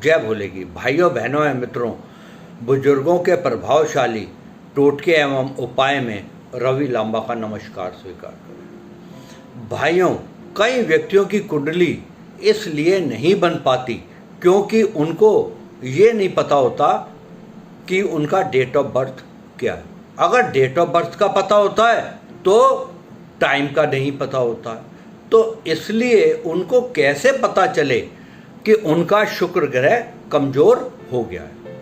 जय भोले की। भाइयों बहनों एवं मित्रों, बुजुर्गों के प्रभावशाली टोटके एवं उपाय में रवि लांबा का नमस्कार स्वीकार करें। भाइयों, कई व्यक्तियों की कुंडली इसलिए नहीं बन पाती क्योंकि उनको ये नहीं पता होता कि उनका डेट ऑफ बर्थ क्या है। अगर डेट ऑफ बर्थ का पता होता है तो टाइम का नहीं पता होता है, तो इसलिए उनको कैसे पता चले कि उनका शुक्र ग्रह कमजोर हो गया है।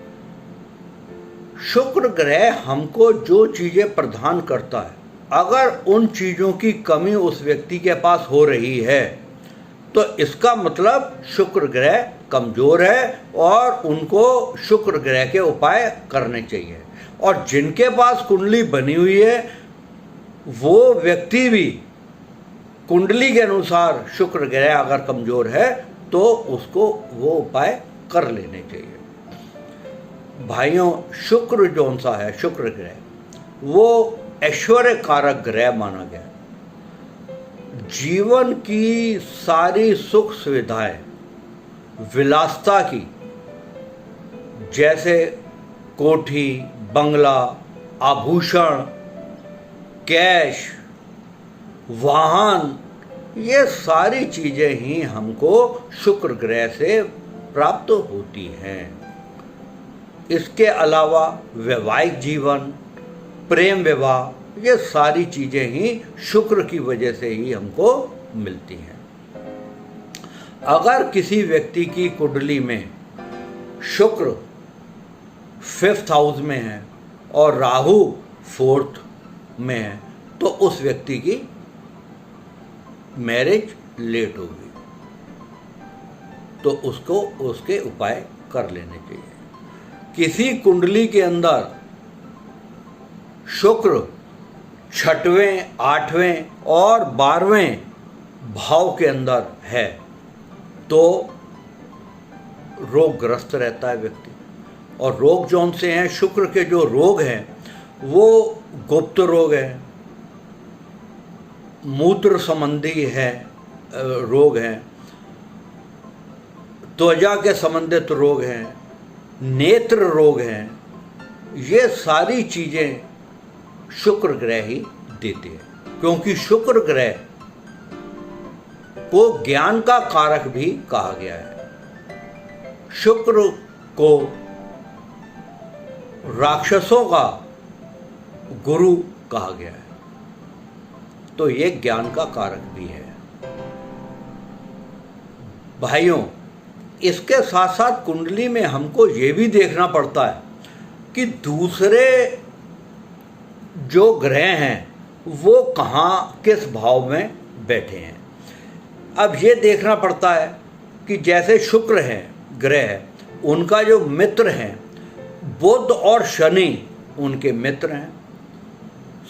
शुक्र ग्रह हमको जो चीजें प्रदान करता है, अगर उन चीजों की कमी उस व्यक्ति के पास हो रही है तो इसका मतलब शुक्र ग्रह कमजोर है और उनको शुक्र ग्रह के उपाय करने चाहिए। और जिनके पास कुंडली बनी हुई है वो व्यक्ति भी कुंडली के अनुसार शुक्र ग्रह अगर कमजोर है तो उसको वो उपाय कर लेने चाहिए। भाइयों, शुक्र जौन सा है, शुक्र ग्रह वो ऐश्वर्य कारक ग्रह माना गया है। जीवन की सारी सुख सुविधाएं, विलासता की, जैसे कोठी, बंगला, आभूषण, कैश, वाहन, ये सारी चीजें ही हमको शुक्र ग्रह से प्राप्त होती हैं। इसके अलावा वैवाहिक जीवन, प्रेम विवाह, ये सारी चीजें ही शुक्र की वजह से ही हमको मिलती हैं। अगर किसी व्यक्ति की कुंडली में शुक्र 5th हाउस में है और राहु 4th में है तो उस व्यक्ति की मैरिज लेट होगी, तो उसको उसके उपाय कर लेने चाहिए। किसी कुंडली के अंदर शुक्र 6वें, 8वें और 12वें भाव के अंदर है तो रोगग्रस्त रहता है व्यक्ति। और रोग जौन से हैं, शुक्र के जो रोग हैं वो गुप्त रोग हैं, मूत्र संबंधी है रोग हैं, त्वचा के संबंधित रोग हैं, नेत्र रोग हैं। ये सारी चीजें शुक्र ग्रह ही देते हैं, क्योंकि शुक्र ग्रह को ज्ञान का कारक भी कहा गया है। शुक्र को राक्षसों का गुरु कहा गया है, तो ये ज्ञान का कारक भी है। भाइयों, इसके साथ साथ कुंडली में हमको ये भी देखना पड़ता है कि दूसरे जो ग्रह हैं वो कहाँ किस भाव में बैठे हैं। अब ये देखना पड़ता है कि जैसे शुक्र है ग्रह, उनका जो मित्र हैं बुध और शनि उनके मित्र हैं,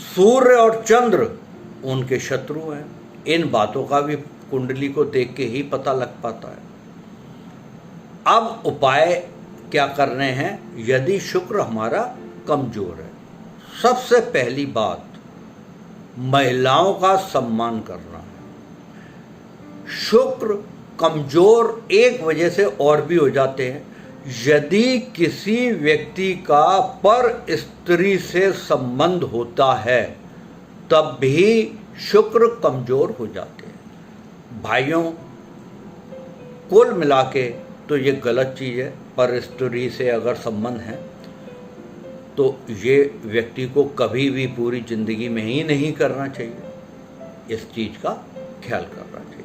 सूर्य और चंद्र उनके शत्रु हैं। इन बातों का भी कुंडली को देख के ही पता लग पाता है। अब उपाय क्या करने हैं यदि शुक्र हमारा कमजोर है? सबसे पहली बात, महिलाओं का सम्मान करना है। शुक्र कमजोर एक वजह से और भी हो जाते हैं, यदि किसी व्यक्ति का पर स्त्री से संबंध होता है तब भी शुक्र कमजोर हो जाते हैं। भाइयों, कुल मिला के तो ये गलत चीज़ है। पर स्त्री से अगर संबंध है तो ये व्यक्ति को कभी भी पूरी जिंदगी में ही नहीं करना चाहिए। इस चीज़ का ख्याल करना चाहिए।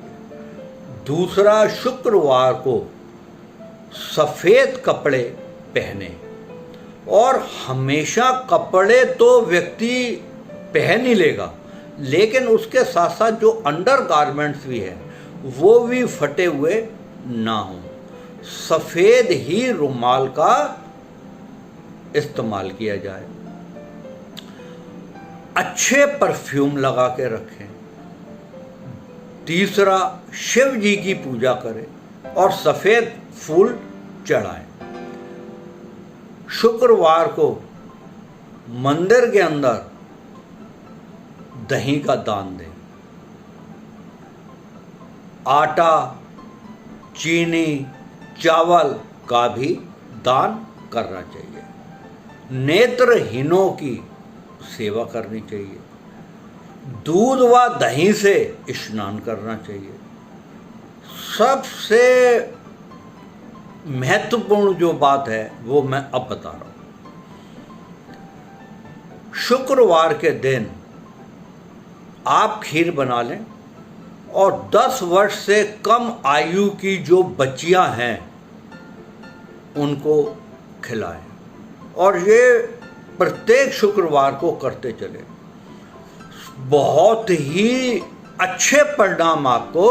दूसरा, शुक्रवार को सफ़ेद कपड़े पहने। और हमेशा कपड़े तो व्यक्ति पहन ही लेगा, लेकिन उसके साथ साथ जो अंडर गारमेंट्स भी है वो भी फटे हुए ना हों। सफ़ेद ही रुमाल का इस्तेमाल किया जाए। अच्छे परफ्यूम लगा के रखें। तीसरा, शिव जी की पूजा करें और सफ़ेद फूल चढ़ाएं। शुक्रवार को मंदिर के अंदर दही का दान दें। आटा, चीनी, चावल का भी दान करना चाहिए, नेत्रहीनों की सेवा करनी चाहिए, दूध व दही से स्नान करना चाहिए। सबसे महत्वपूर्ण जो बात है वो मैं अब बता रहा हूं। शुक्रवार के दिन आप खीर बना लें और 10 वर्ष से कम आयु की जो बच्चियां हैं उनको खिलाएं, और ये प्रत्येक शुक्रवार को करते चले। बहुत ही अच्छे परिणाम आपको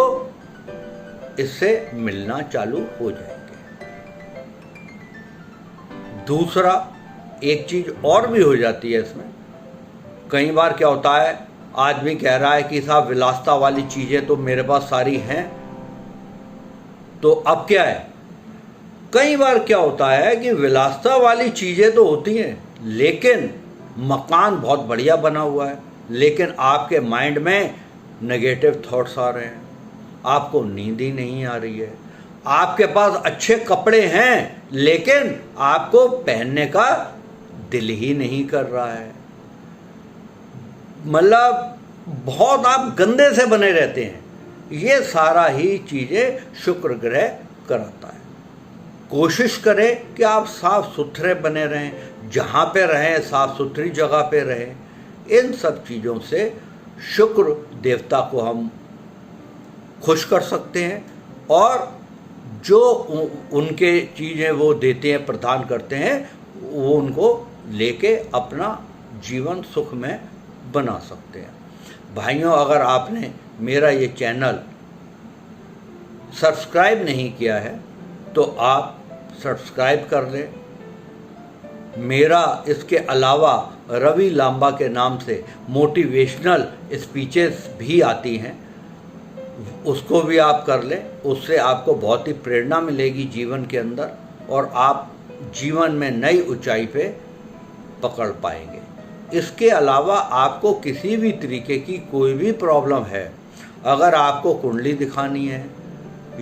इससे मिलना चालू हो जाएंगे। दूसरा, एक चीज और भी हो जाती है इसमें। कई बार क्या होता है, आदमी कह रहा है कि साहब विलासिता वाली चीजें तो मेरे पास सारी हैं, तो अब क्या है। कई बार क्या होता है कि विलासिता वाली चीजें तो होती हैं, लेकिन मकान बहुत बढ़िया बना हुआ है, लेकिन आपके माइंड में नेगेटिव थॉट्स आ रहे हैं, आपको नींद ही नहीं आ रही है। आपके पास अच्छे कपड़े हैं, लेकिन आपको पहनने का दिल ही नहीं कर रहा है। मतलब बहुत आप गंदे से बने रहते हैं। ये सारा ही चीज़ें शुक्र ग्रह कराता है। कोशिश करें कि आप साफ सुथरे बने रहें, जहाँ पे रहें साफ सुथरी जगह पे रहें। इन सब चीज़ों से शुक्र देवता को हम खुश कर सकते हैं, और जो उनके चीज़ें वो देते हैं, प्रदान करते हैं, वो उनको लेके अपना जीवन सुख में बना सकते हैं। भाइयों, अगर आपने मेरा ये चैनल सब्सक्राइब नहीं किया है तो आप सब्सक्राइब कर लें। मेरा इसके अलावा रवि लांबा के नाम से मोटिवेशनल स्पीचेस भी आती हैं, उसको भी आप कर लें। उससे आपको बहुत ही प्रेरणा मिलेगी जीवन के अंदर, और आप जीवन में नई ऊंचाई पे पकड़ पाएंगे। इसके अलावा आपको किसी भी तरीके की कोई भी प्रॉब्लम है, अगर आपको कुंडली दिखानी है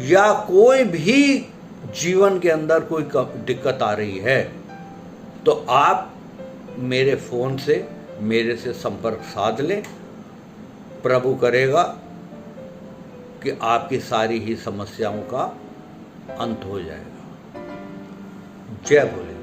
या कोई भी जीवन के अंदर कोई दिक्कत आ रही है, तो आप मेरे फ़ोन से मेरे से संपर्क साध लें। प्रभु करेगा कि आपकी सारी ही समस्याओं का अंत हो जाएगा। जय भोले।